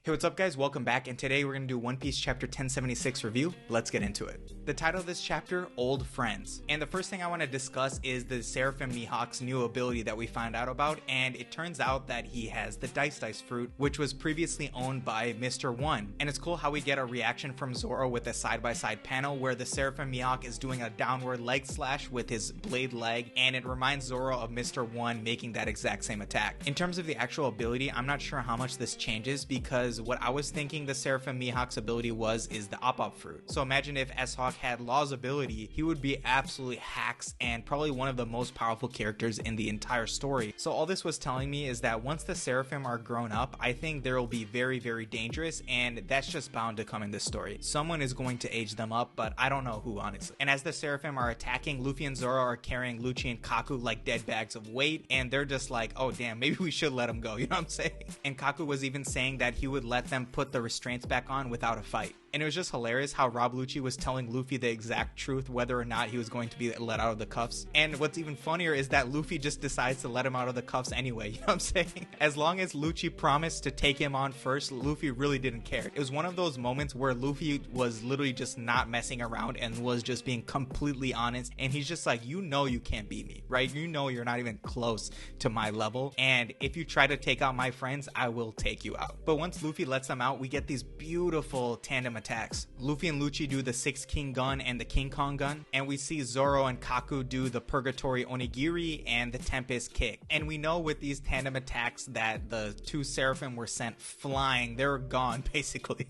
Hey, what's up guys? Welcome back, and today we're going to do One Piece chapter 1076 review. Let's get into it. The title of this chapter, Old Friends. And the first thing I want to discuss is the Seraphim Mihawk's new ability that we found out about, and it turns out that he has the Dice fruit, which was previously owned by Mr. One. And it's cool how we get a reaction from Zoro with a side-by-side panel where the Seraphim Mihawk is doing a downward leg slash with his blade leg, and it reminds Zoro of Mr. One making that exact same attack. In terms of the actual ability, I'm not sure how much this changes, because what I was thinking the Seraphim Mihawk's ability is the Elbaf fruit. So imagine if S-Hawk had Law's ability, he would be absolutely hacks and probably one of the most powerful characters in the entire story. So all this was telling me is that once the Seraphim are grown up, I think they will be very, very dangerous, and that's just bound to come in this story. Someone is going to age them up, but I don't know who, honestly. And as the Seraphim are attacking, Luffy and Zoro are carrying Lucci and Kaku like dead bags of weight, and they're just like, oh damn, maybe we should let them go, you know what I'm saying? And Kaku was even saying that he would let them put the restraints back on without a fight. And it was just hilarious how Rob Lucci was telling Luffy the exact truth whether or not he was going to be let out of the cuffs. And what's even funnier is that Luffy just decides to let him out of the cuffs anyway, you know what I'm saying? As long as Lucci promised to take him on first, Luffy really didn't care. It was one of those moments where Luffy was literally just not messing around and was just being completely honest, and he's just like, you know you can't beat me, right? You know you're not even close to my level, and if you try to take out my friends, I will take you out. But once Luffy lets them out, we get these beautiful tandem attacks. Luffy and Lucci do the Six King gun and the King Kong gun, and we see Zoro and Kaku do the Purgatory Onigiri and the Tempest Kick. And we know with these tandem attacks that the two Seraphim were sent flying. They were gone, basically.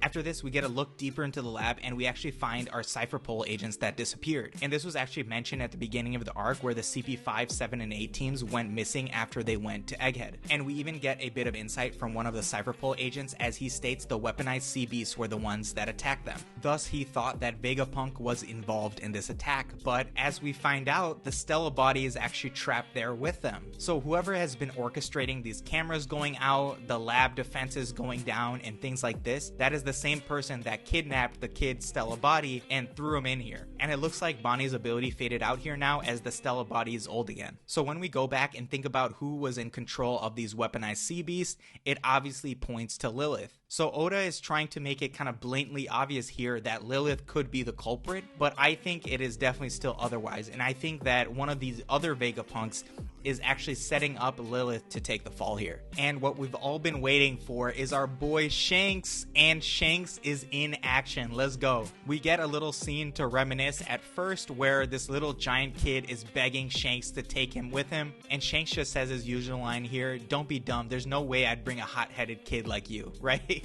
After this, we get a look deeper into the lab, and we actually find our Cypher Pole agents that disappeared. And this was actually mentioned at the beginning of the arc where the CP5, 7, and 8 teams went missing after they went to Egghead. And we even get a bit of insight from one of the Cypher Pole agents as he states the weaponized sea beasts were the ones that attacked them. Thus, he thought that Vegapunk was involved in this attack, but as we find out, the Stella Body is actually trapped there with them. So whoever has been orchestrating these cameras going out, the lab defenses going down, and things like this, that is the same person that kidnapped the kid Stella Body and threw him in here. And it looks like Bonnie's ability faded out here now as the Stella Body is old again. So when we go back and think about who was in control of these weaponized sea beasts, it obviously points to Lilith. So Oda is trying to make it kind of blatantly obvious here that Lilith could be the culprit, but I think it is definitely still otherwise. And I think that one of these other Vegapunks is actually setting up Lilith to take the fall here. And what we've all been waiting for is our boy Shanks, and Shanks is in action. Let's go. We get a little scene to reminisce at first where this little giant kid is begging Shanks to take him with him, and Shanks just says his usual line here, don't be dumb, there's no way I'd bring a hot-headed kid like you, right?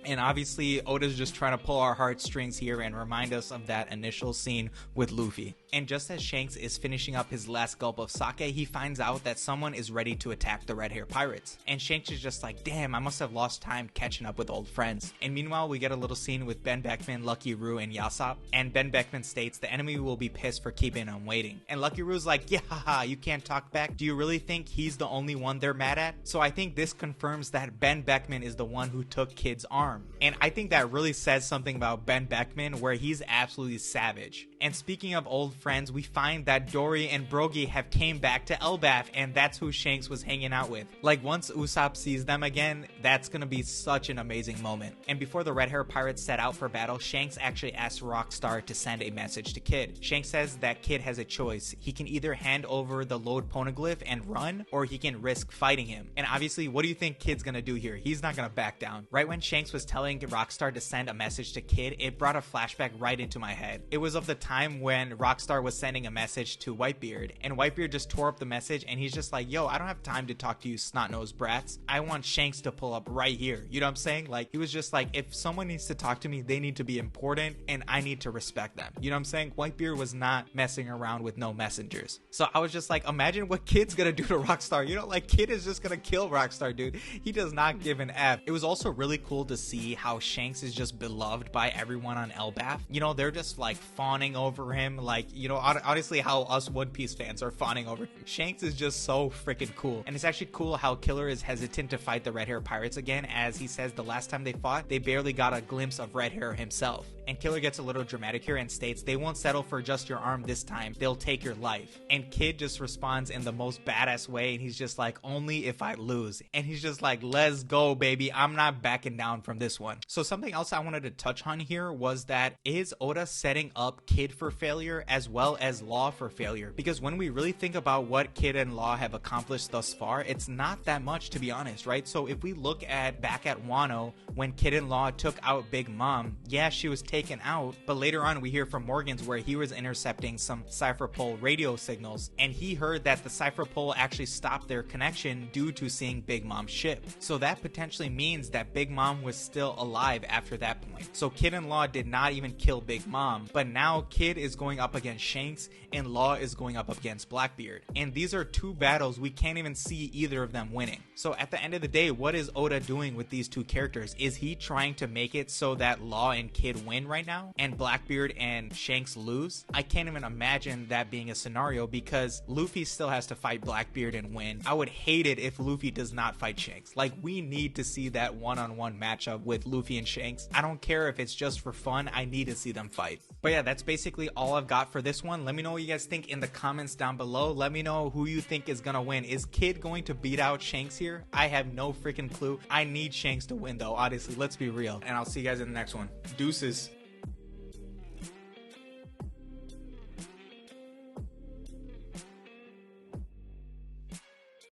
And obviously Oda's just trying to pull our heartstrings here and remind us of that initial scene with Luffy. And just as Shanks is finishing up his last gulp of sake, he finds out that someone is ready to attack the red hair pirates. And Shanks is just like, damn, I must have lost time catching up with old friends. And meanwhile, we get a little scene with Ben Beckman, Lucky Roo, and Yasop. And Ben Beckman states the enemy will be pissed for keeping him waiting. And Lucky Roo's like, yeah, haha, you can't talk back. Do you really think he's the only one they're mad at? So I think this confirms that Ben Beckman is the one who took Kid's arm. And I think that really says something about Ben Beckman, where he's absolutely savage. And speaking of old friends, we find that Dory and Brogy have came back to Elbaf, and that's who Shanks was hanging out with. Like, once Usopp sees them again, that's gonna be such an amazing moment. And before the red hair pirates set out for battle, Shanks actually asks Rockstar to send a message to Kid. Shanks says that Kid has a choice. He can either hand over the Lode Poneglyph and run, or he can risk fighting him. And obviously, what do you think Kid's gonna do here? He's not gonna back down. Right when Shanks was telling Rockstar to send a message to Kid, it brought a flashback right into my head. It was of the time when Rockstar was sending a message to Whitebeard, and Whitebeard just tore up the message, and he's just like, yo, I don't have time to talk to you snot-nosed brats. I want Shanks to pull up right here. You know what I'm saying? Like, he was just like, if someone needs to talk to me, they need to be important, and I need to respect them. You know what I'm saying? Whitebeard was not messing around with no messengers. So I was just like, imagine what Kid's gonna do to Rockstar. You know, like, Kid is just gonna kill Rockstar, dude. He does not give an F. It was also really cool to see how Shanks is just beloved by everyone on Elbaf. You know, they're just like fawning over him, like, you know, honestly how us One Piece fans are fawning over him. Shanks is just so freaking cool. And it's actually cool how Killer is hesitant to fight the Red Hair Pirates again, as he says the last time they fought, they barely got a glimpse of Red Hair himself. And Killer gets a little dramatic here and states, they won't settle for just your arm this time, they'll take your life. And Kid just responds in the most badass way, and he's just like, only if I lose. And he's just like, let's go, baby, I'm not backing down from this one. So something else I wanted to touch on here was that, is Oda setting up Kid for failure as well as Law for failure? Because when we really think about what Kid and Law have accomplished thus far, it's not that much, to be honest, right? So if we look back at Wano, when Kid and Law took out Big Mom, yeah, she was taken out, but later on we hear from Morgan's where he was intercepting some Cypher Pole radio signals, and he heard that the Cypher Pole actually stopped their connection due to seeing Big Mom's ship. So that potentially means that Big Mom was still alive after that point. So Kid and Law did not even kill Big Mom, but now Kid is going up against Shanks and Law is going up against Blackbeard. And these are two battles we can't even see either of them winning. So at the end of the day, what is Oda doing with these two characters? Is he trying to make it so that Law and Kid win right now and Blackbeard and Shanks lose? I can't even imagine that being a scenario, because Luffy still has to fight Blackbeard and win. I would hate it if Luffy does not fight Shanks. Like, we need to see that one-on-one matchup with Luffy and Shanks. I don't care if it's just for fun, I need to see them fight. But yeah, that's basically all I've got for this one. Let me know what you guys think in the comments down below. Let me know who you think is gonna win. Is Kid going to beat out Shanks here? I have no freaking clue. I need Shanks to win though, honestly, let's be real. And I'll see you guys in the next one. Deuces.